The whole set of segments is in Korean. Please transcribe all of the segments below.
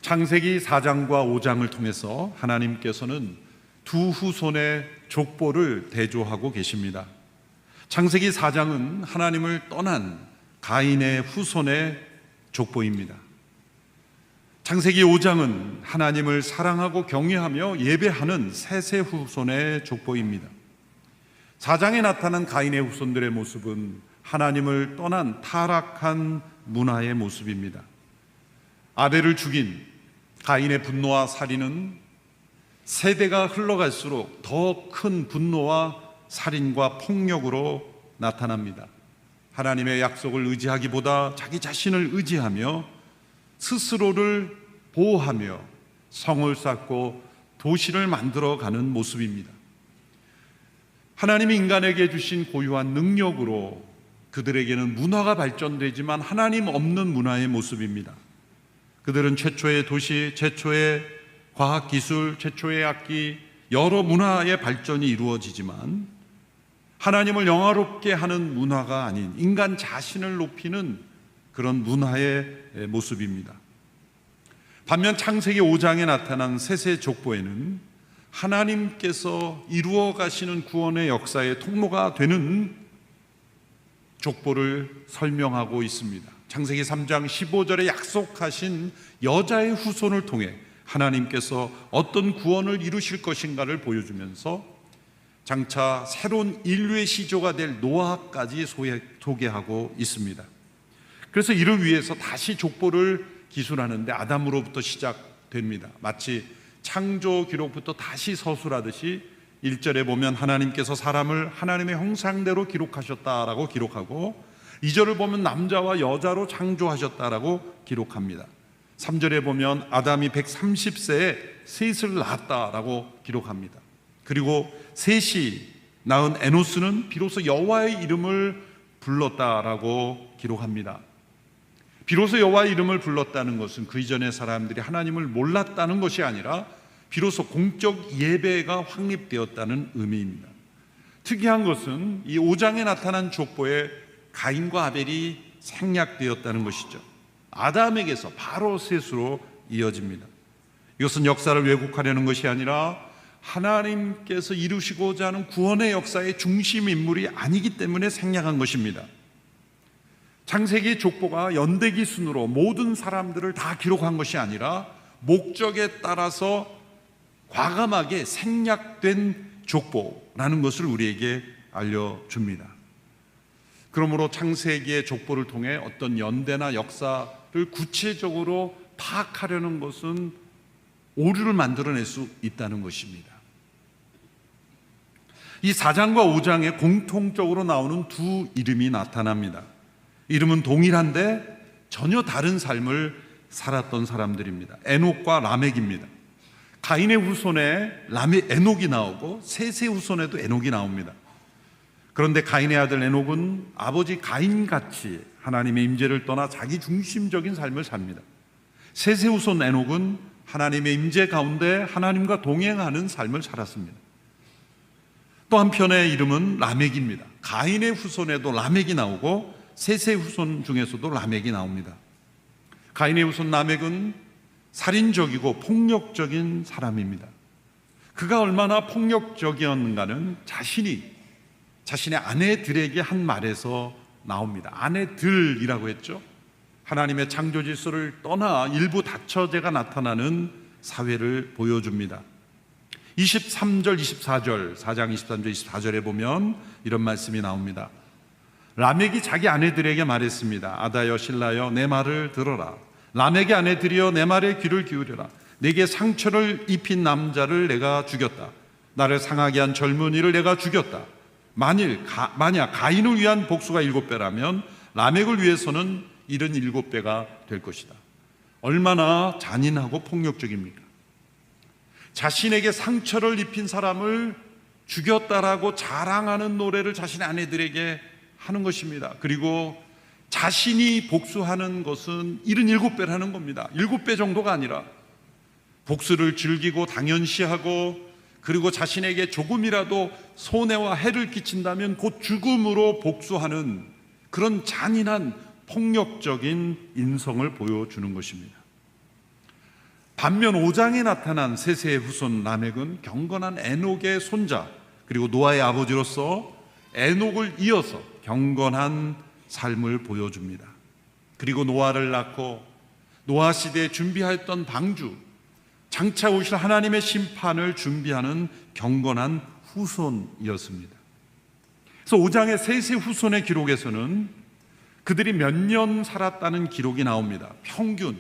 창세기 4장과 5장을 통해서 하나님께서는 두 후손의 족보를 대조하고 계십니다. 창세기 4장은 하나님을 떠난 가인의 후손의 족보입니다. 창세기 5장은 하나님을 사랑하고 경외하며 예배하는 셋의 후손의 족보입니다. 4장에 나타난 가인의 후손들의 모습은 하나님을 떠난 타락한 문화의 모습입니다. 아벨을 죽인 가인의 분노와 살인은 세대가 흘러갈수록 더 큰 분노와 살인과 폭력으로 나타납니다. 하나님의 약속을 의지하기보다 자기 자신을 의지하며 스스로를 보호하며 성을 쌓고 도시를 만들어가는 모습입니다. 하나님이 인간에게 주신 고유한 능력으로 그들에게는 문화가 발전되지만 하나님 없는 문화의 모습입니다. 그들은 최초의 도시, 최초의 과학기술, 최초의 악기, 여러 문화의 발전이 이루어지지만 하나님을 영화롭게 하는 문화가 아닌 인간 자신을 높이는 그런 문화의 모습입니다. 반면 창세기 5장에 나타난 셋의 족보에는 하나님께서 이루어 가시는 구원의 역사의 통로가 되는 족보를 설명하고 있습니다. 창세기 3장 15절에 약속하신 여자의 후손을 통해 하나님께서 어떤 구원을 이루실 것인가를 보여주면서 장차 새로운 인류의 시조가 될 노아까지 소개하고 있습니다. 그래서 이를 위해서 다시 족보를 기술하는데 아담으로부터 시작됩니다. 마치 창조 기록부터 다시 서술하듯이 1절에 보면 하나님께서 사람을 하나님의 형상대로 기록하셨다라고 기록하고 2절을 보면 남자와 여자로 창조하셨다라고 기록합니다. 3절에 보면 아담이 130세에 셋을 낳았다라고 기록합니다. 그리고 셋이 낳은 에노스는 비로소 여호와의 이름을 불렀다라고 기록합니다. 비로소 여호와의 이름을 불렀다는 것은 그 이전의 사람들이 하나님을 몰랐다는 것이 아니라 비로소 공적 예배가 확립되었다는 의미입니다. 특이한 것은 이 5장에 나타난 족보에 가인과 아벨이 생략되었다는 것이죠. 아담에게서 바로 셋으로 이어집니다. 이것은 역사를 왜곡하려는 것이 아니라 하나님께서 이루시고자 하는 구원의 역사의 중심 인물이 아니기 때문에 생략한 것입니다. 창세기 족보가 연대기 순으로 모든 사람들을 다 기록한 것이 아니라 목적에 따라서 과감하게 생략된 족보라는 것을 우리에게 알려줍니다. 그러므로 창세기의 족보를 통해 어떤 연대나 역사를 구체적으로 파악하려는 것은 오류를 만들어낼 수 있다는 것입니다. 이 4장과 5장에 공통적으로 나오는 두 이름이 나타납니다. 이름은 동일한데 전혀 다른 삶을 살았던 사람들입니다. 에녹과 라멕입니다. 가인의 후손에 에녹이 나오고 셋의 후손에도 에녹이 나옵니다. 그런데 가인의 아들 에녹은 아버지 가인같이 하나님의 임재를 떠나 자기 중심적인 삶을 삽니다. 셋의 후손 에녹은 하나님의 임재 가운데 하나님과 동행하는 삶을 살았습니다. 또 한편의 이름은 라멕입니다. 가인의 후손에도 라멕이 나오고 셋의 후손 중에서도 라멕이 나옵니다. 가인의 후손 라멕은 살인적이고 폭력적인 사람입니다. 그가 얼마나 폭력적이었는가는 자신의 아내들에게 한 말에서 나옵니다. 아내들이라고 했죠. 하나님의 창조 질서를 떠나 일부 다처제가 나타나는 사회를 보여줍니다. 23절, 24절, 4장 23절, 24절에 보면 이런 말씀이 나옵니다. 라멕이 자기 아내들에게 말했습니다. 아다여 신라여 내 말을 들어라. 라멕의 아내들이여 내 말에 귀를 기울여라. 내게 상처를 입힌 남자를 내가 죽였다. 나를 상하게 한 젊은이를 내가 죽였다. 만약 가인을 위한 복수가 7배라면 라멕을 위해서는 77배가 될 것이다. 얼마나 잔인하고 폭력적입니까? 자신에게 상처를 입힌 사람을 죽였다라고 자랑하는 노래를 자신의 아내들에게 하는 것입니다. 그리고 자신이 복수하는 것은 77배라는 겁니다. 7배 정도가 아니라 복수를 즐기고 당연시하고 그리고 자신에게 조금이라도 손해와 해를 끼친다면 곧 죽음으로 복수하는 그런 잔인한 폭력적인 인성을 보여주는 것입니다. 반면 5장에 나타난 셋의 후손 라멕은 경건한 에녹의 손자, 그리고 노아의 아버지로서 에녹을 이어서 경건한 삶을 보여줍니다. 그리고 노아를 낳고 노아 시대에 준비하였던 방주, 장차 오실 하나님의 심판을 준비하는 경건한 후손이었습니다. 그래서 5장의 셋의 후손의 기록에서는 그들이 몇 년 살았다는 기록이 나옵니다. 평균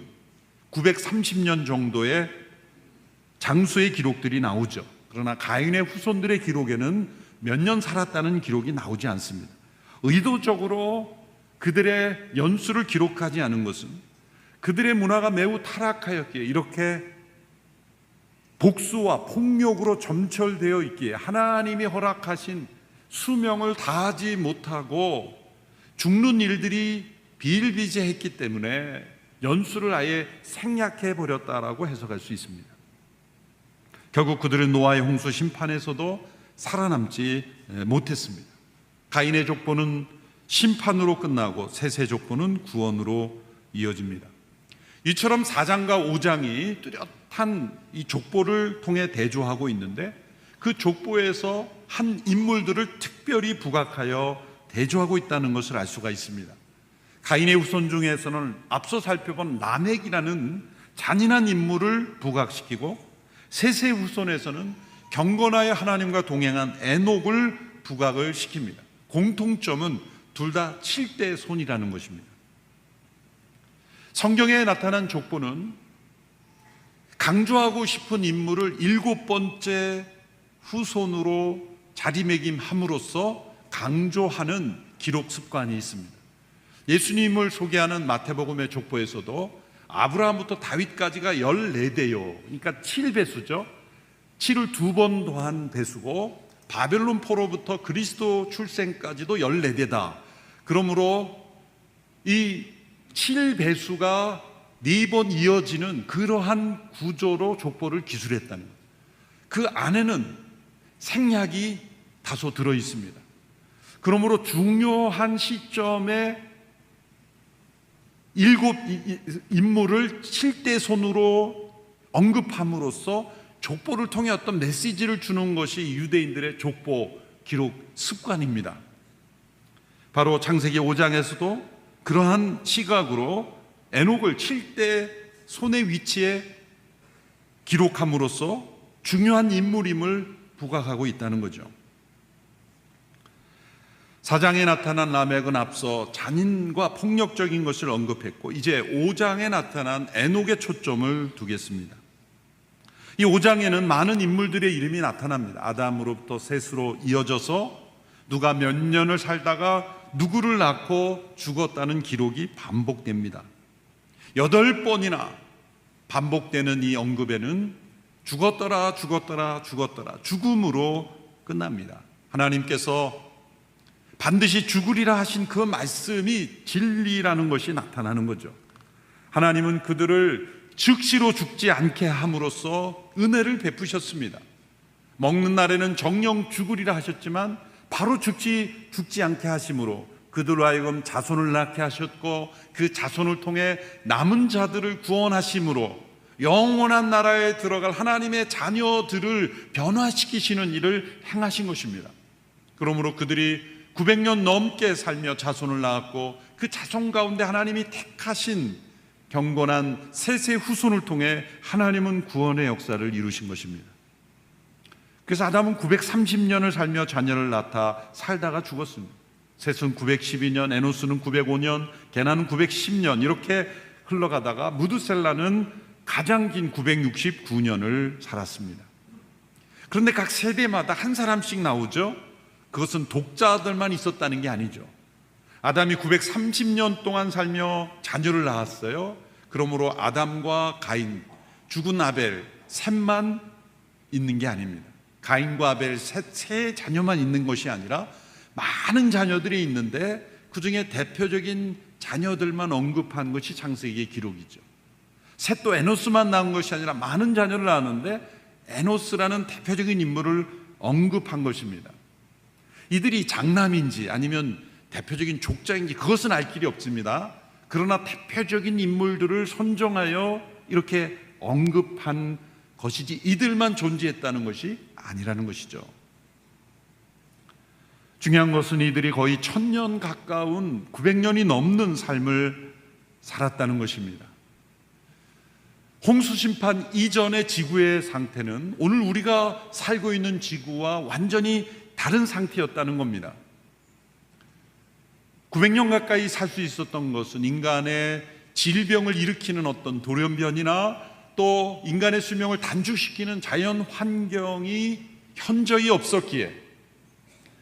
930년 정도의 장수의 기록들이 나오죠. 그러나 가인의 후손들의 기록에는 몇 년 살았다는 기록이 나오지 않습니다. 의도적으로 그들의 연수를 기록하지 않은 것은 그들의 문화가 매우 타락하였기에, 이렇게 복수와 폭력으로 점철되어 있기에 하나님이 허락하신 수명을 다하지 못하고 죽는 일들이 비일비재했기 때문에 연수를 아예 생략해 버렸다라고 해석할 수 있습니다. 결국 그들은 노아의 홍수 심판에서도 살아남지 못했습니다. 가인의 족보는 심판으로 끝나고 셋의 족보는 구원으로 이어집니다. 이처럼 4장과 5장이 뚜렷한 이 족보를 통해 대조하고 있는데, 그 족보에서 한 인물들을 특별히 부각하여 대조하고 있다는 것을 알 수가 있습니다. 가인의 후손 중에서는 앞서 살펴본 라멕이라는 잔인한 인물을 부각시키고, 셋의 후손에서는 경건하여 하나님과 동행한 에녹을 부각을 시킵니다. 공통점은 둘 다 7대 손이라는 것입니다. 성경에 나타난 족보는 강조하고 싶은 인물을 7번째 후손으로 자리매김함으로써 강조하는 기록 습관이 있습니다. 예수님을 소개하는 마태복음의 족보에서도 아브라함부터 다윗까지가 14대요. 그러니까 7배수죠. 7을 2번 더한 배수고, 바벨론 포로부터 그리스도 출생까지도 14대다. 그러므로 이 7배수가 4번 이어지는 그러한 구조로 족보를 기술했다는 것. 그 안에는 생략이 다소 들어 있습니다. 그러므로 중요한 시점에 7 인물을 7대 손으로 언급함으로써 족보를 통해 어떤 메시지를 주는 것이 유대인들의 족보 기록 습관입니다. 바로 창세기 5장에서도 그러한 시각으로 에녹을 7대 손의 위치에 기록함으로써 중요한 인물임을 부각하고 있다는 거죠. 4장에 나타난 라멕은 앞서 잔인과 폭력적인 것을 언급했고, 이제 5장에 나타난 에녹의 초점을 두겠습니다. 이 5장에는 많은 인물들의 이름이 나타납니다. 아담으로부터 셋으로 이어져서 누가 몇 년을 살다가 누구를 낳고 죽었다는 기록이 반복됩니다. 8번이나 반복되는 이 언급에는 죽었더라, 죽었더라, 죽었더라, 죽음으로 끝납니다. 하나님께서 반드시 죽으리라 하신 그 말씀이 진리라는 것이 나타나는 거죠. 하나님은 그들을 즉시로 죽지 않게 함으로써 은혜를 베푸셨습니다. 먹는 날에는 정령 죽으리라 하셨지만 바로 죽지 않게 하심으로 그들로 하여금 자손을 낳게 하셨고, 그 자손을 통해 남은 자들을 구원하심으로 영원한 나라에 들어갈 하나님의 자녀들을 변화시키시는 일을 행하신 것입니다. 그러므로 그들이 900년 넘게 살며 자손을 낳았고, 그 자손 가운데 하나님이 택하신 경건한 셋의 후손을 통해 하나님은 구원의 역사를 이루신 것입니다. 그래서 아담은 930년을 살며 자녀를 낳다 살다가 죽었습니다. 셋은 912년, 에노스는 905년, 게나는 910년 이렇게 흘러가다가 무드셀라는 가장 긴 969년을 살았습니다. 그런데 각 세대마다 한 사람씩 나오죠. 그것은 독자들만 있었다는 게 아니죠. 아담이 930년 동안 살며 자녀를 낳았어요. 그러므로 아담과 가인, 죽은 아벨, 셋만 있는 게 아닙니다. 가인과 아벨 세 자녀만 있는 것이 아니라 많은 자녀들이 있는데 그 중에 대표적인 자녀들만 언급한 것이 창세기의 기록이죠. 셋도 에노스만 낳은 것이 아니라 많은 자녀를 낳았는데 에노스라는 대표적인 인물을 언급한 것입니다. 이들이 장남인지 아니면 대표적인 족장인지 그것은 알 길이 없습니다. 그러나 대표적인 인물들을 선정하여 이렇게 언급한 것이지 이들만 존재했다는 것이 아니라는 것이죠. 중요한 것은 이들이 거의 1000년 가까운 900년이 넘는 삶을 살았다는 것입니다. 홍수 심판 이전의 지구의 상태는 오늘 우리가 살고 있는 지구와 완전히 다른 상태였다는 겁니다. 900년 가까이 살 수 있었던 것은 인간의 질병을 일으키는 어떤 돌연변이나 또 인간의 수명을 단축시키는 자연 환경이 현저히 없었기에,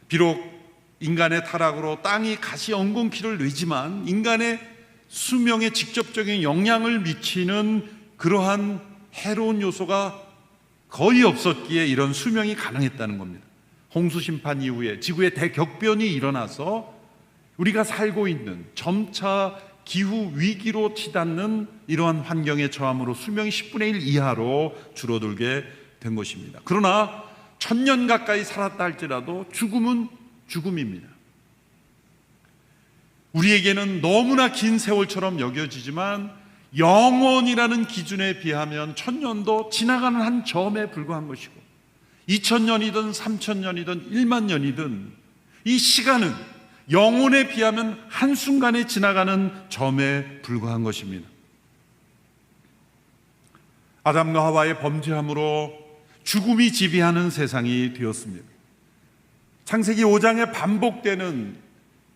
비록 인간의 타락으로 땅이 가시 엉겅퀴를 내지만 인간의 수명에 직접적인 영향을 미치는 그러한 해로운 요소가 거의 없었기에 이런 수명이 가능했다는 겁니다. 홍수 심판 이후에 지구에 대격변이 일어나서 우리가 살고 있는 점차 기후 위기로 치닫는 이러한 환경에 처함으로 수명이 10분의 1 이하로 줄어들게 된 것입니다. 그러나 1000년 가까이 살았다 할지라도 죽음은 죽음입니다. 우리에게는 너무나 긴 세월처럼 여겨지지만 영원이라는 기준에 비하면 1000년도 지나가는 한 점에 불과한 것이고, 2000년이든 3000년이든 10000년이든 이 시간은 영혼에 비하면 한순간에 지나가는 점에 불과한 것입니다. 아담과 하와의 범죄함으로 죽음이 지배하는 세상이 되었습니다. 창세기 5장에 반복되는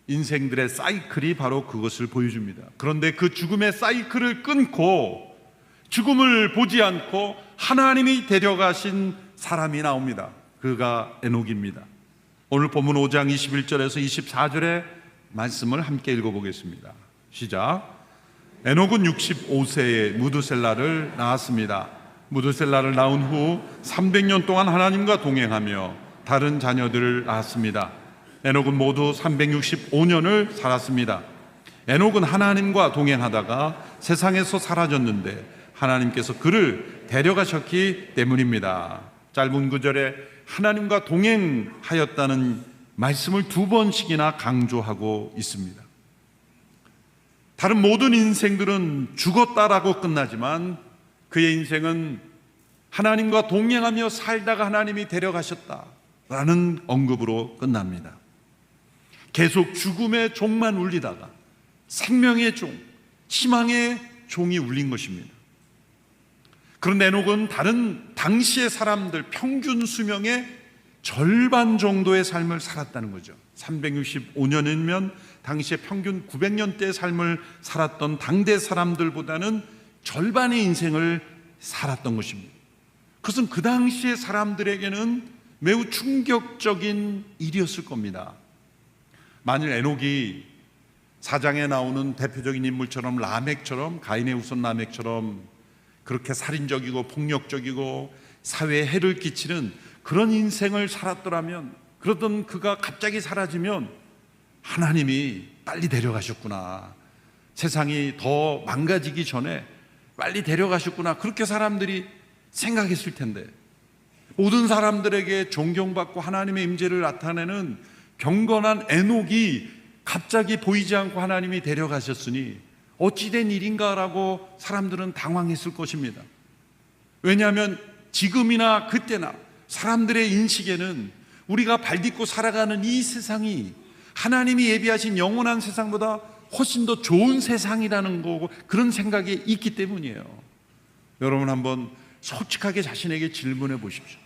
인생들의 사이클이 바로 그것을 보여줍니다. 그런데 그 죽음의 사이클을 끊고 죽음을 보지 않고 하나님이 데려가신 사람이 나옵니다. 그가 에녹입니다. 오늘 본문 5장 21절에서 24절의 말씀을 함께 읽어보겠습니다. 시작. 에녹은 65세에 무드셀라를 낳았습니다. 무드셀라를 낳은 후 300년 동안 하나님과 동행하며 다른 자녀들을 낳았습니다. 에녹은 모두 365년을 살았습니다. 에녹은 하나님과 동행하다가 세상에서 사라졌는데 하나님께서 그를 데려가셨기 때문입니다. 짧은 구절에 하나님과 동행하였다는 말씀을 2번씩이나 강조하고 있습니다. 다른 모든 인생들은 죽었다라고 끝나지만 그의 인생은 하나님과 동행하며 살다가 하나님이 데려가셨다라는 언급으로 끝납니다. 계속 죽음의 종만 울리다가 생명의 종, 희망의 종이 울린 것입니다. 그런데 에녹은 다른 당시의 사람들 평균 수명의 절반 정도의 삶을 살았다는 거죠. 365년이면 당시에 평균 900년대의 삶을 살았던 당대 사람들보다는 절반의 인생을 살았던 것입니다. 그것은 그 당시의 사람들에게는 매우 충격적인 일이었을 겁니다. 만일 에녹이 사장에 나오는 대표적인 인물처럼 라멕처럼, 가인의 후손 라멕처럼 그렇게 살인적이고 폭력적이고 사회에 해를 끼치는 그런 인생을 살았더라면, 그러던 그가 갑자기 사라지면 하나님이 빨리 데려가셨구나, 세상이 더 망가지기 전에 빨리 데려가셨구나, 그렇게 사람들이 생각했을 텐데, 모든 사람들에게 존경받고 하나님의 임재를 나타내는 경건한 에녹이 갑자기 보이지 않고 하나님이 데려가셨으니 어찌된 일인가라고 사람들은 당황했을 것입니다. 왜냐하면 지금이나 그때나 사람들의 인식에는 우리가 발딛고 살아가는 이 세상이 하나님이 예비하신 영원한 세상보다 훨씬 더 좋은 세상이라는 거고, 그런 생각이 있기 때문이에요. 여러분 한번 솔직하게 자신에게 질문해 보십시오.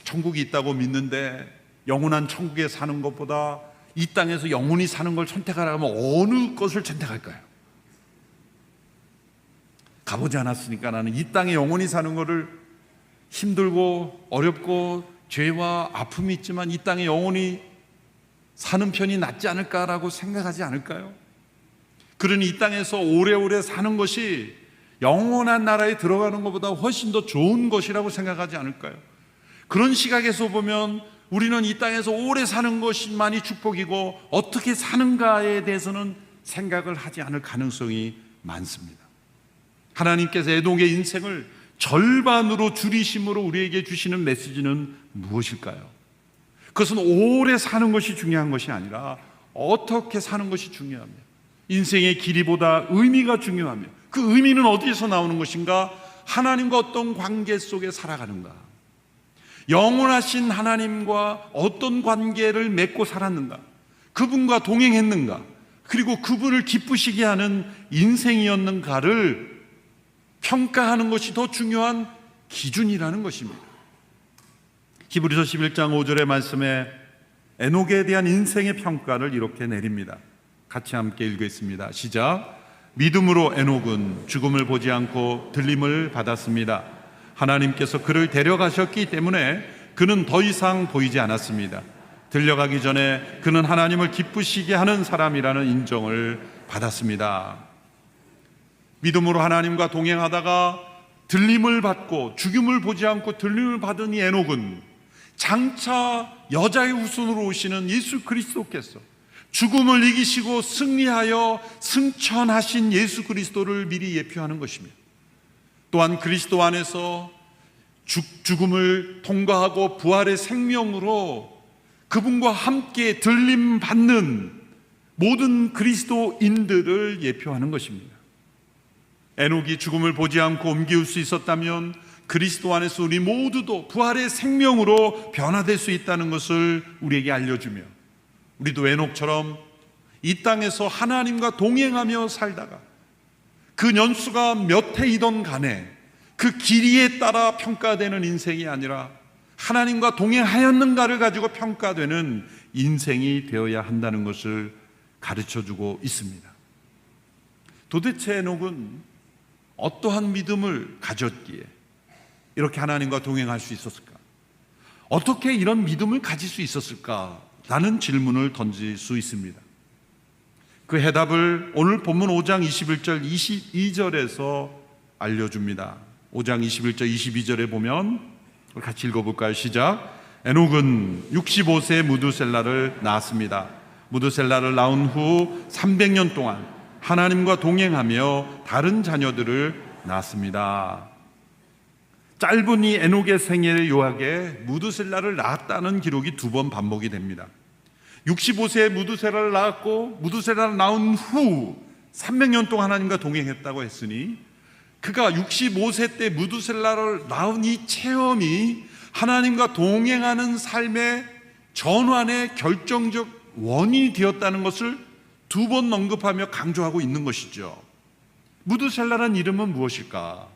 천국이 있다고 믿는데 영원한 천국에 사는 것보다 이 땅에서 영원히 사는 걸 선택하라면 어느 것을 선택할까요? 가보지 않았으니까 나는 이 땅에 영원히 사는 것을 힘들고 어렵고 죄와 아픔이 있지만 이 땅에 영원히 사는 편이 낫지 않을까라고 생각하지 않을까요? 그러니 이 땅에서 오래오래 사는 것이 영원한 나라에 들어가는 것보다 훨씬 더 좋은 것이라고 생각하지 않을까요? 그런 시각에서 보면 우리는 이 땅에서 오래 사는 것만이 축복이고 어떻게 사는가에 대해서는 생각을 하지 않을 가능성이 많습니다. 하나님께서 에녹의 인생을 절반으로 줄이심으로 우리에게 주시는 메시지는 무엇일까요? 그것은 오래 사는 것이 중요한 것이 아니라 어떻게 사는 것이 중요합니다. 인생의 길이보다 의미가 중요하며, 그 의미는 어디에서 나오는 것인가? 하나님과 어떤 관계 속에 살아가는가? 영원하신 하나님과 어떤 관계를 맺고 살았는가? 그분과 동행했는가? 그리고 그분을 기쁘시게 하는 인생이었는가를 평가하는 것이 더 중요한 기준이라는 것입니다. 히브리서 11장 5절의 말씀에 에녹에 대한 인생의 평가를 이렇게 내립니다. 같이 함께 읽겠습니다. 시작. 믿음으로 에녹은 죽음을 보지 않고 들림을 받았습니다. 하나님께서 그를 데려가셨기 때문에 그는 더 이상 보이지 않았습니다. 들려가기 전에 그는 하나님을 기쁘시게 하는 사람이라는 인정을 받았습니다. 믿음으로 하나님과 동행하다가 들림을 받고 죽음을 보지 않고 들림을 받은 이 에녹은 장차 여자의 후손으로 오시는 예수 그리스도께서 죽음을 이기시고 승리하여 승천하신 예수 그리스도를 미리 예표하는 것입니다. 또한 그리스도 안에서 죽음을 통과하고 부활의 생명으로 그분과 함께 들림 받는 모든 그리스도인들을 예표하는 것입니다. 에녹이 죽음을 보지 않고 옮길 수 있었다면 그리스도 안에서 우리 모두도 부활의 생명으로 변화될 수 있다는 것을 우리에게 알려주며, 우리도 에녹처럼 이 땅에서 하나님과 동행하며 살다가 그 연수가 몇 해이던 간에 그 길이에 따라 평가되는 인생이 아니라 하나님과 동행하였는가를 가지고 평가되는 인생이 되어야 한다는 것을 가르쳐주고 있습니다. 도대체 에녹은 어떠한 믿음을 가졌기에 이렇게 하나님과 동행할 수 있었을까? 어떻게 이런 믿음을 가질 수 있었을까? 라는 질문을 던질 수 있습니다. 그 해답을 오늘 본문 5장 21절 22절에서 알려줍니다. 5장 21절 22절에 보면 같이 읽어볼까요? 시작. 에녹은 65세에 무두셀라를 낳았습니다. 무두셀라를 낳은 후 300년 동안 하나님과 동행하며 다른 자녀들을 낳았습니다. 짧은 이 에녹의 생애를 요하게 무두셀라를 낳았다는 기록이 2번 반복이 됩니다. 65세에 무두셀라를 낳았고 무두셀라를 낳은 후 300년 동안 하나님과 동행했다고 했으니 그가 65세 때 무두셀라를 낳은 이 체험이 하나님과 동행하는 삶의 전환의 결정적 원인이 되었다는 것을 2번 언급하며 강조하고 있는 것이죠. 무두셀라라는 이름은 무엇일까?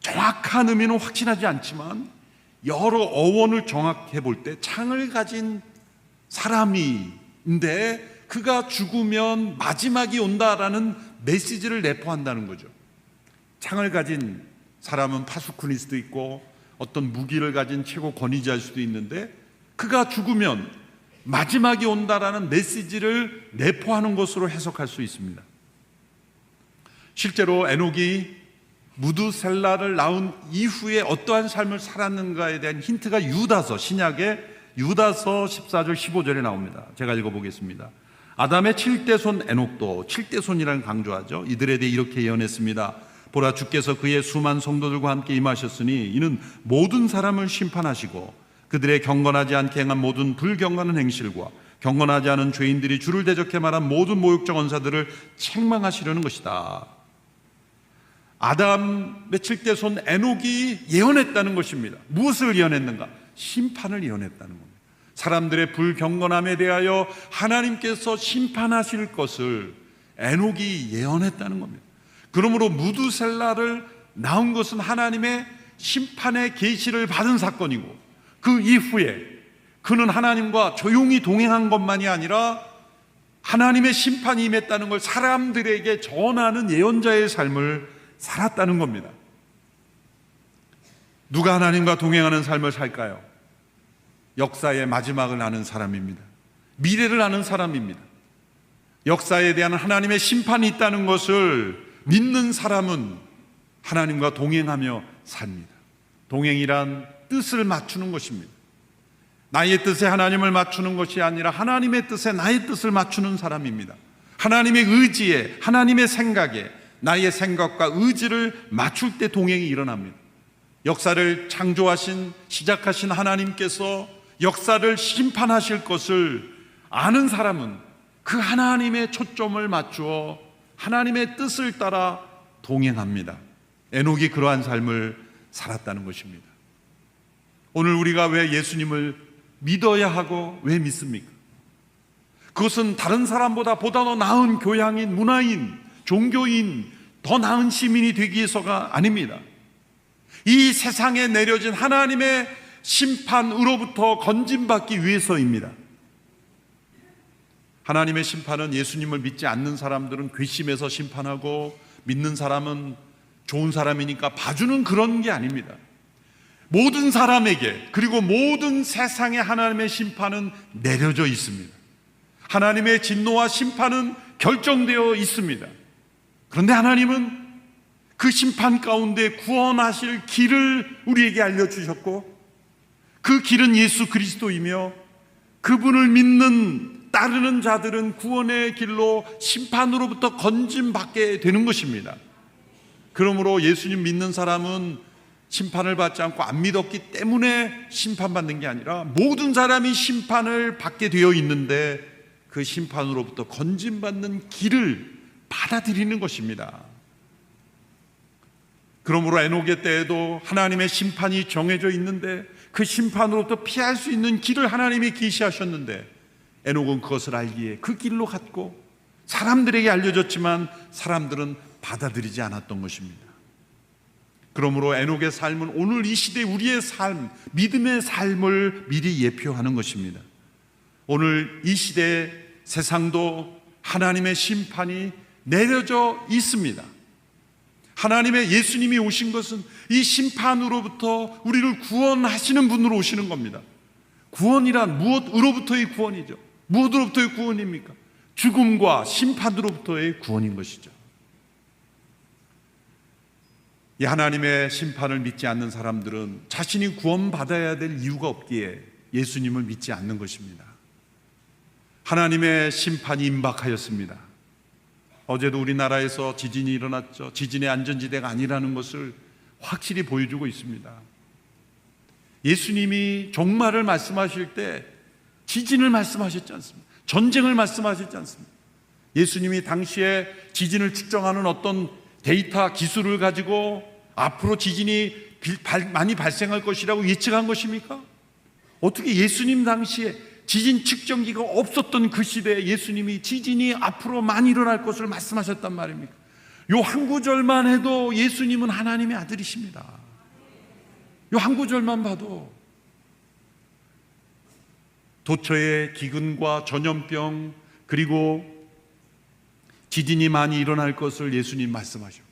정확한 의미는 확신하지 않지만 여러 어원을 정확해 볼 때 창을 가진 사람인데 그가 죽으면 마지막이 온다라는 메시지를 내포한다는 거죠. 창을 가진 사람은 파수꾼일 수도 있고 어떤 무기를 가진 최고 권위자일 수도 있는데 그가 죽으면 마지막이 온다라는 메시지를 내포하는 것으로 해석할 수 있습니다. 실제로 에녹이 무두셀라를 낳은 이후에 어떠한 삶을 살았는가에 대한 힌트가 유다서, 신약의 유다서 14절 15절에 나옵니다. 제가 읽어보겠습니다. 아담의 7대손 에녹도 7대손이라는 강조하죠. 이들에 대해 이렇게 예언했습니다. 보라, 주께서 그의 수많은 성도들과 함께 임하셨으니 이는 모든 사람을 심판하시고 그들의 경건하지 않게 행한 모든 불경건한 행실과 경건하지 않은 죄인들이 주를 대적해 말한 모든 모욕적 언사들을 책망하시려는 것이다. 아담의 7대손 에녹이 예언했다는 것입니다. 무엇을 예언했는가? 심판을 예언했다는 겁니다. 사람들의 불경건함에 대하여 하나님께서 심판하실 것을 에녹이 예언했다는 겁니다. 그러므로 무두셀라를 낳은 것은 하나님의 심판의 계시를 받은 사건이고 그 이후에 그는 하나님과 조용히 동행한 것만이 아니라 하나님의 심판이 임했다는 걸 사람들에게 전하는 예언자의 삶을 살았다는 겁니다. 누가 하나님과 동행하는 삶을 살까요? 역사의 마지막을 아는 사람입니다. 미래를 아는 사람입니다. 역사에 대한 하나님의 심판이 있다는 것을 믿는 사람은 하나님과 동행하며 삽니다. 동행이란 뜻을 맞추는 것입니다. 나의 뜻에 하나님을 맞추는 것이 아니라 하나님의 뜻에 나의 뜻을 맞추는 사람입니다. 하나님의 의지에, 하나님의 생각에 나의 생각과 의지를 맞출 때 동행이 일어납니다. 역사를 창조하신, 시작하신 하나님께서 역사를 심판하실 것을 아는 사람은 그 하나님의 초점을 맞추어 하나님의 뜻을 따라 동행합니다. 에녹이 그러한 삶을 살았다는 것입니다. 오늘 우리가 왜 예수님을 믿어야 하고 왜 믿습니까? 그것은 다른 사람보다 보다 더 나은 교양인, 문화인, 종교인, 더 나은 시민이 되기 위해서가 아닙니다. 이 세상에 내려진 하나님의 심판으로부터 건짐받기 위해서입니다. 하나님의 심판은 예수님을 믿지 않는 사람들은 괘씸해서 심판하고, 믿는 사람은 좋은 사람이니까 봐주는 그런 게 아닙니다. 모든 사람에게, 그리고 모든 세상에 하나님의 심판은 내려져 있습니다. 하나님의 진노와 심판은 결정되어 있습니다. 그런데 하나님은 그 심판 가운데 구원하실 길을 우리에게 알려주셨고, 그 길은 예수 그리스도이며, 그분을 믿는 따르는 자들은 구원의 길로 심판으로부터 건짐받게 되는 것입니다. 그러므로 예수님 믿는 사람은 심판을 받지 않고 안 믿었기 때문에 심판받는 게 아니라 모든 사람이 심판을 받게 되어 있는데 그 심판으로부터 건짐받는 길을 받아들이는 것입니다. 그러므로 에녹의 때에도 하나님의 심판이 정해져 있는데 그 심판으로부터 피할 수 있는 길을 하나님이 계시하셨는데, 에녹은 그것을 알기에 그 길로 갔고 사람들에게 알려졌지만 사람들은 받아들이지 않았던 것입니다. 그러므로 에녹의 삶은 오늘 이 시대 우리의 삶, 믿음의 삶을 미리 예표하는 것입니다. 오늘 이 시대 세상도 하나님의 심판이 내려져 있습니다. 하나님의 예수님이 오신 것은 이 심판으로부터 우리를 구원하시는 분으로 오시는 겁니다. 구원이란 무엇으로부터의 구원이죠? 무엇으로부터의 구원입니까? 죽음과 심판으로부터의 구원인 것이죠. 이 하나님의 심판을 믿지 않는 사람들은 자신이 구원받아야 될 이유가 없기에 예수님을 믿지 않는 것입니다. 하나님의 심판이 임박하였습니다. 어제도 우리나라에서 지진이 일어났죠. 지진의 안전지대가 아니라는 것을 확실히 보여주고 있습니다. 예수님이 종말을 말씀하실 때 지진을 말씀하셨지 않습니까? 전쟁을 말씀하셨지 않습니까? 예수님이 당시에 지진을 측정하는 어떤 데이터 기술을 가지고 앞으로 지진이 많이 발생할 것이라고 예측한 것입니까? 어떻게 예수님 당시에 지진 측정기가 없었던 그 시대에 예수님이 지진이 앞으로 많이 일어날 것을 말씀하셨단 말입니까? 요 한 구절만 해도 예수님은 하나님의 아들이십니다. 요 한 구절만 봐도 도처의 기근과 전염병, 그리고 지진이 많이 일어날 것을 예수님 말씀하셨고,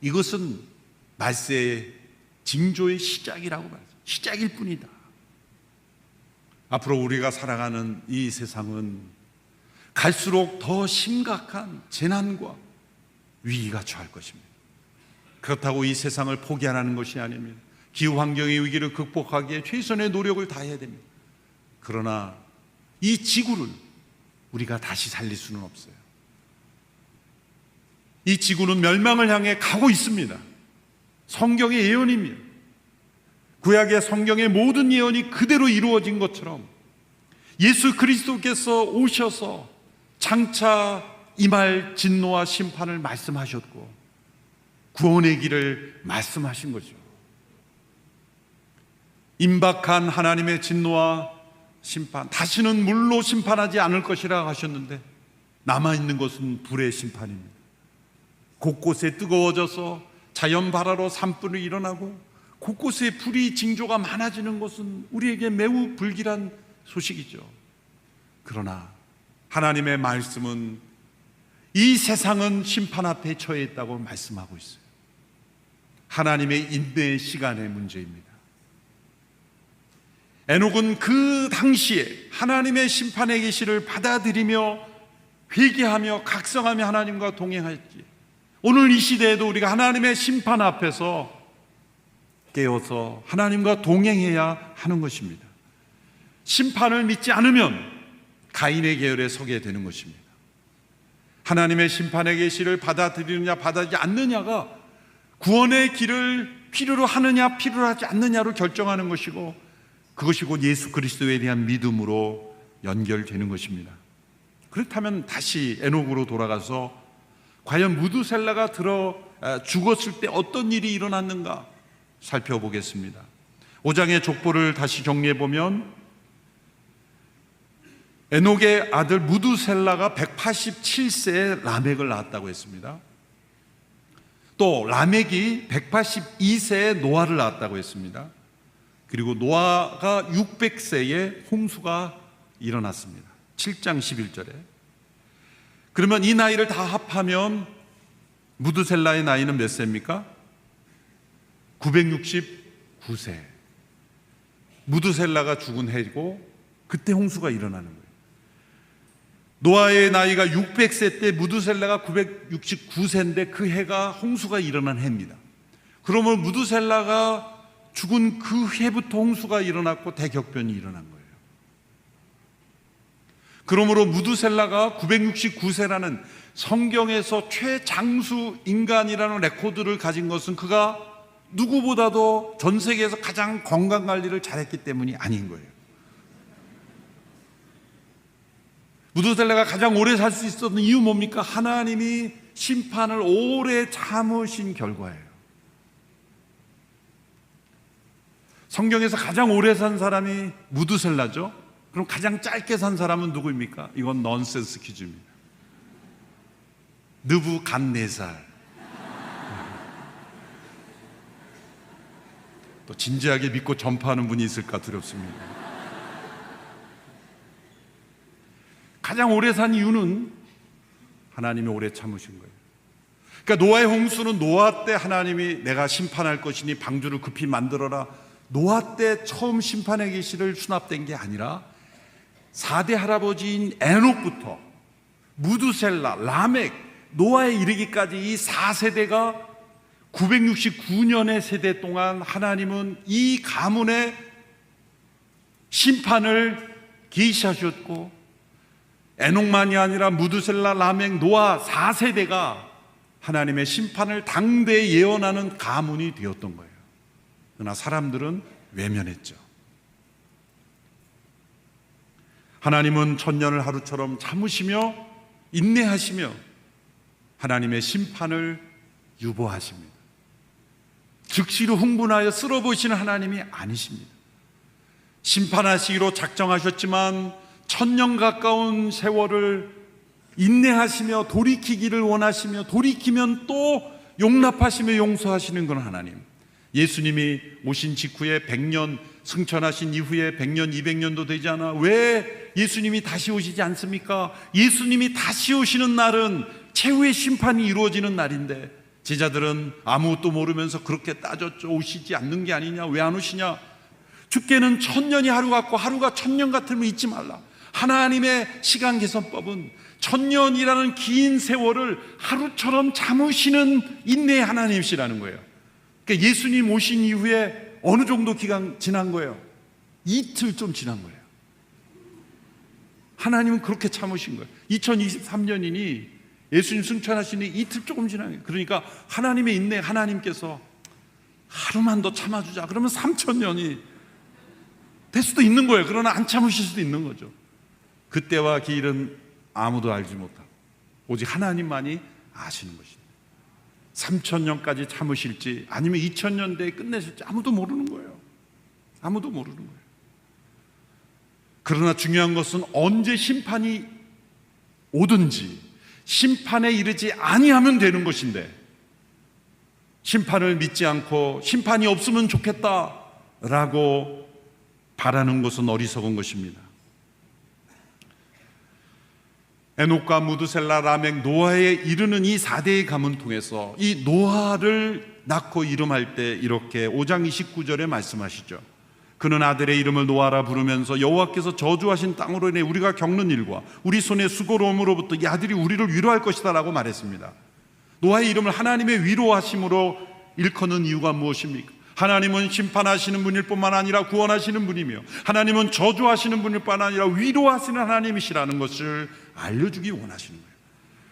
이것은 말세의 징조의 시작이라고 말합니다. 시작일 뿐이다. 앞으로 우리가 살아가는 이 세상은 갈수록 더 심각한 재난과 위기가 처할 것입니다. 그렇다고 이 세상을 포기하라는 것이 아닙니다. 기후환경의 위기를 극복하기에 최선의 노력을 다해야 됩니다. 그러나 이 지구를 우리가 다시 살릴 수는 없어요. 이 지구는 멸망을 향해 가고 있습니다. 성경의 예언입니다. 구약의 성경의 모든 예언이 그대로 이루어진 것처럼 예수 그리스도께서 오셔서 장차 임할 진노와 심판을 말씀하셨고 구원의 길을 말씀하신 거죠. 임박한 하나님의 진노와 심판, 다시는 물로 심판하지 않을 것이라 하셨는데 남아있는 것은 불의 심판입니다. 곳곳에 뜨거워져서 자연 발화로 산불이 일어나고 곳곳에 불이 징조가 많아지는 것은 우리에게 매우 불길한 소식이죠. 그러나 하나님의 말씀은 이 세상은 심판 앞에 처해 있다고 말씀하고 있어요. 하나님의 인내의 시간의 문제입니다. 에녹은 그 당시에 하나님의 심판의 계시를 받아들이며 회개하며 각성하며 하나님과 동행했지, 오늘 이 시대에도 우리가 하나님의 심판 앞에서 깨어서 하나님과 동행해야 하는 것입니다. 심판을 믿지 않으면 가인의 계열에 서게 되는 것입니다. 하나님의 심판의 계시를 받아들이느냐 받아들이지 않느냐가 구원의 길을 필요로 하느냐 필요로 하지 않느냐로 결정하는 것이고, 그것이 곧 예수 그리스도에 대한 믿음으로 연결되는 것입니다. 그렇다면 다시 에녹으로 돌아가서 과연 무두셀라가 들어 죽었을 때 어떤 일이 일어났는가 살펴보겠습니다. 5장의 족보를 다시 정리해 보면 에녹의 아들 무두셀라가 187세에 라멕을 낳았다고 했습니다. 또 라멕이 182세에 노아를 낳았다고 했습니다. 그리고 노아가 600세에 홍수가 일어났습니다. 7장 11절에. 그러면 이 나이를 다 합하면 무두셀라의 나이는 몇 세입니까? 969세. 무두셀라가 죽은 해이고 그때 홍수가 일어나는 거예요. 노아의 나이가 600세 때 무두셀라가 969세인데 그 해가 홍수가 일어난 해입니다. 그러면 무두셀라가 죽은 그 해부터 홍수가 일어났고 대격변이 일어난 거예요. 그러므로 무두셀라가 969세라는 성경에서 최장수 인간이라는 레코드를 가진 것은 그가 누구보다도 전 세계에서 가장 건강관리를 잘했기 때문이 아닌 거예요. 무두셀라가 가장 오래 살 수 있었던 이유 뭡니까? 하나님이 심판을 오래 참으신 결과예요. 성경에서 가장 오래 산 사람이 무두셀라죠. 그럼 가장 짧게 산 사람은 누구입니까? 이건 넌센스 퀴즈입니다. 느부갓네살. 또 진지하게 믿고 전파하는 분이 있을까 두렵습니다. 가장 오래 산 이유는 하나님이 오래 참으신 거예요. 그러니까 노아의 홍수는 노아 때 하나님이 내가 심판할 것이니 방주를 급히 만들어라. 노아 때 처음 심판의 계시를 수납된 게 아니라 4대 할아버지인 에녹부터 무두셀라, 라멕, 노아에 이르기까지 이 4세대가 969년의 세대 동안 하나님은 이 가문의 심판을 계시하셨고 에녹만이 아니라 무두셀라, 라멕, 노아 4세대가 하나님의 심판을 당대에 예언하는 가문이 되었던 거예요. 그러나 사람들은 외면했죠. 하나님은 천년을 하루처럼 참으시며 인내하시며 하나님의 심판을 유보하십니다. 즉시로 흥분하여 쓸어보시는 하나님이 아니십니다. 심판하시기로 작정하셨지만 천년 가까운 세월을 인내하시며 돌이키기를 원하시며 돌이키면 또 용납하시며 용서하시는 건 하나님. 예수님이 오신 직후에 100년 승천하신 이후에 100년 200년도 되지 않아 왜 예수님이 다시 오시지 않습니까? 예수님이 다시 오시는 날은 최후의 심판이 이루어지는 날인데 제자들은 아무것도 모르면서 그렇게 따졌죠. 오시지 않는 게 아니냐, 왜 안 오시냐. 주께는 천년이 하루 같고 하루가 천년 같으면 잊지 말라. 하나님의 시간 계산법은 천년이라는 긴 세월을 하루처럼 참으시는 인내의 하나님이시라는 거예요. 그러니까 예수님 오신 이후에 어느 정도 기간 지난 거예요? 이틀 좀 지난 거예요. 하나님은 그렇게 참으신 거예요. 2023년이니 예수님 승천하시니 이틀 조금 지난 거예요. 그러니까 하나님의 인내, 하나님께서 하루만 더 참아주자 그러면 3,000년이 될 수도 있는 거예요. 그러나 안 참으실 수도 있는 거죠. 그때와 길은 아무도 알지 못하고 오직 하나님만이 아시는 것입니다. 3,000년까지 참으실지 아니면 2,000년대에 끝내실지 아무도 모르는 거예요. 아무도 모르는 거예요. 그러나 중요한 것은 언제 심판이 오든지 심판에 이르지 아니하면 되는 것인데 심판을 믿지 않고 심판이 없으면 좋겠다라고 바라는 것은 어리석은 것입니다. 에녹과 무두셀라, 라멕, 노아에 이르는 이 4대의 가문 통해서 이 노아를 낳고 이름할 때 이렇게 5장 29절에 말씀하시죠. 그는 아들의 이름을 노아라 부르면서 여호와께서 저주하신 땅으로 인해 우리가 겪는 일과 우리 손의 수고로움으로부터 이 아들이 우리를 위로할 것이다 라고 말했습니다. 노아의 이름을 하나님의 위로하심으로 일컫는 이유가 무엇입니까? 하나님은 심판하시는 분일 뿐만 아니라 구원하시는 분이며 하나님은 저주하시는 분일 뿐만 아니라 위로하시는 하나님이시라는 것을 알려주기 원하시는 거예요.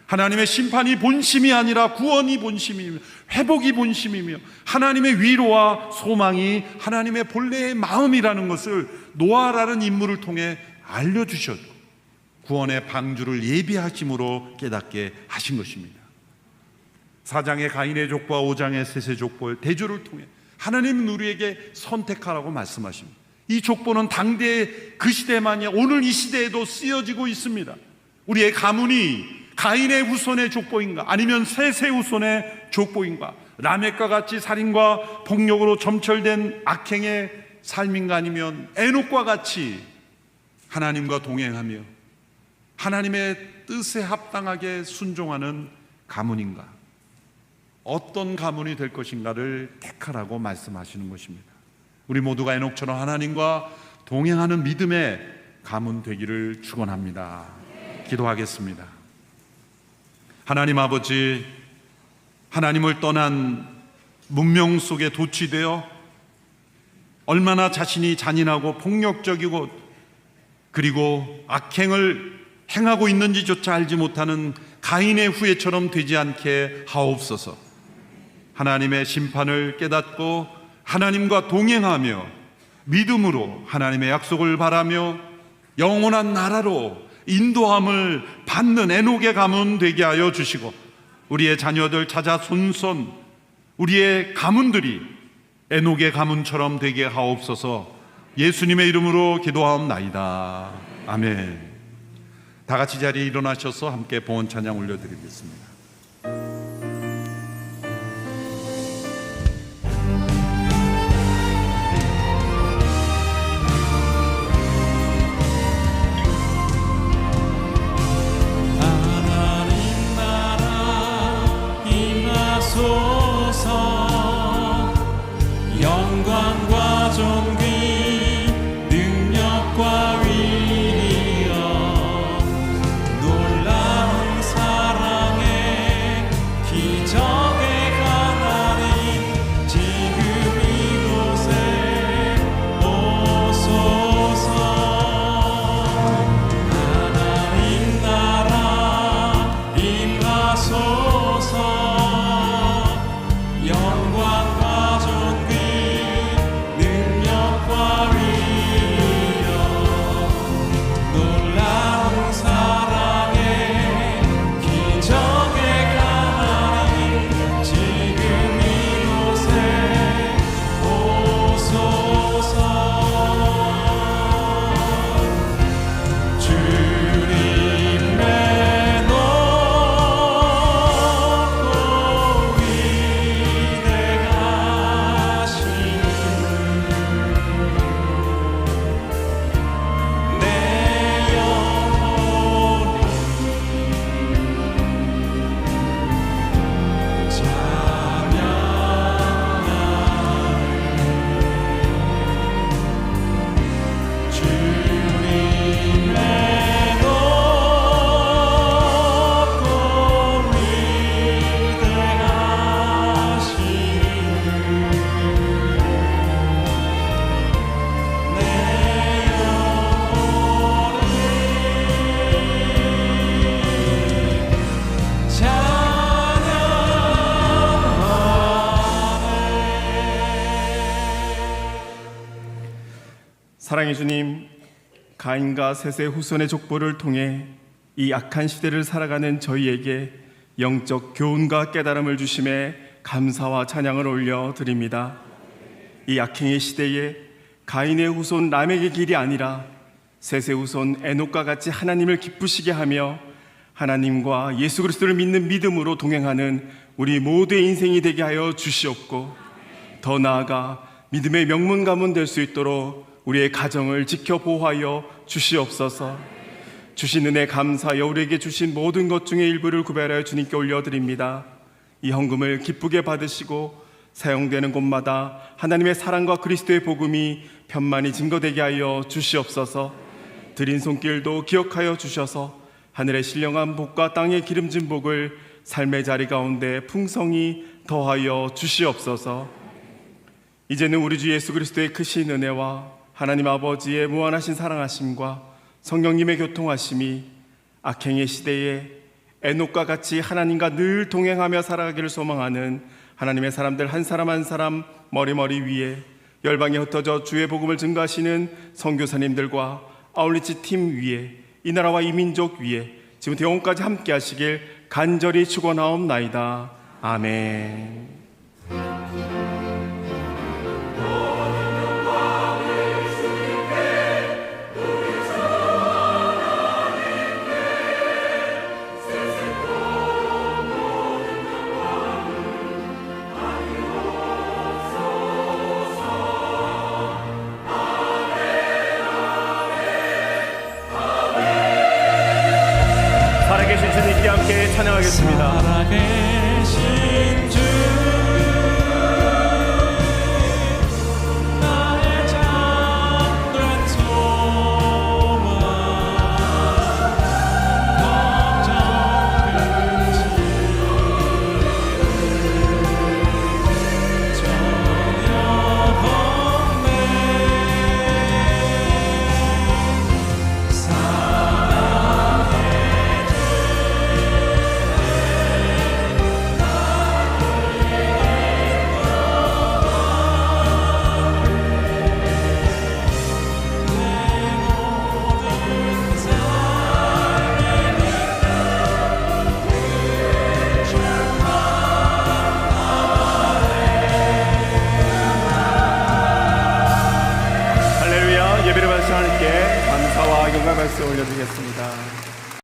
하나님의 심판이 본심이 아니라 구원이 본심이며 회복이 본심이며 하나님의 위로와 소망이 하나님의 본래의 마음이라는 것을 노아라는 인물을 통해 알려주셨고 구원의 방주를 예비하심으로 깨닫게 하신 것입니다. 4장의 가인의 족보와 5장의 셋의 족보의 대조를 통해 하나님은 우리에게 선택하라고 말씀하십니다. 이 족보는 당대 그 시대만이 오늘 이 시대에도 쓰여지고 있습니다. 우리의 가문이 가인의 후손의 족보인가, 아니면 셋의 후손의 족보인가, 라멕과 같이 살인과 폭력으로 점철된 악행의 삶인가, 아니면 에녹과 같이 하나님과 동행하며 하나님의 뜻에 합당하게 순종하는 가문인가, 어떤 가문이 될 것인가를 택하라고 말씀하시는 것입니다. 우리 모두가 에녹처럼 하나님과 동행하는 믿음의 가문 되기를 축원합니다. 기도하겠습니다. 하나님 아버지, 하나님을 떠난 문명 속에 도취되어 얼마나 자신이 잔인하고 폭력적이고 그리고 악행을 행하고 있는지조차 알지 못하는 가인의 후예처럼 되지 않게 하옵소서. 하나님의 심판을 깨닫고 하나님과 동행하며 믿음으로 하나님의 약속을 바라며 영원한 나라로 인도함을 받는 에녹의 가문 되게 하여 주시고, 우리의 자녀들 자자 손손 우리의 가문들이 에녹의 가문처럼 되게 하옵소서. 예수님의 이름으로 기도하옵나이다. 아멘. 다 같이 자리에 일어나셔서 함께 봉헌 찬양 올려드리겠습니다. 영광과 존귀 능력과 위엄 놀라운 사랑의 기적의 하나님 지금 이곳에 오소서. 하나님 나라 임하소서. 영광과 존귀 능력과 위엄 놀라운 사랑의 기적의 하나님 지금 이곳에 오소서. 주님의 높고 위대하신 내 영혼이 찬양하네. 주님의 높고 위대하신 내 영혼이 찬양하네. 사랑의 주님, 가인과 셋의 후손의 족보를 통해 이 악한 시대를 살아가는 저희에게 영적 교훈과 깨달음을 주심에 감사와 찬양을 올려드립니다. 이 악행의 시대에 가인의 후손 라멕의 길이 아니라 셋의 후손 에녹과 같이 하나님을 기쁘시게 하며 하나님과 예수 그리스도를 믿는 믿음으로 동행하는 우리 모두의 인생이 되게 하여 주시옵고, 더 나아가 믿음의 명문 가문 될 수 있도록 우리의 가정을 지켜 보호하여 주시옵소서. 주신 은혜 감사하여 우리에게 주신 모든 것 중에 일부를 구별하여 주님께 올려드립니다. 이 헌금을 기쁘게 받으시고 사용되는 곳마다 하나님의 사랑과 그리스도의 복음이 편만히 증거되게 하여 주시옵소서. 드린 손길도 기억하여 주셔서 하늘의 신령한 복과 땅의 기름진 복을 삶의 자리 가운데 풍성히 더하여 주시옵소서. 이제는 우리 주 예수 그리스도의 크신 은혜와 하나님 아버지의 무한하신 사랑하심과 성령님의 교통하심이 악행의 시대에 에녹과 같이 하나님과 늘 동행하며 살아가기를 소망하는 하나님의 사람들 한 사람 한 사람 머리머리 위에 열방에 흩어져 주의 복음을 증거하시는 선교사님들과 아울리치 팀 위에 이 나라와 이 민족 위에 지금부터 영원까지 함께 하시길 간절히 축원하옵나이다. 아멘. 살아계신 주님께 함께 찬양하겠습니다. 살아계신 주 나의 잠든 소망 걱정 근심 전혀 없네. 할렐루야. 예배를 받으신 하나님께 감사와 영광 말씀 올려드리겠습니다.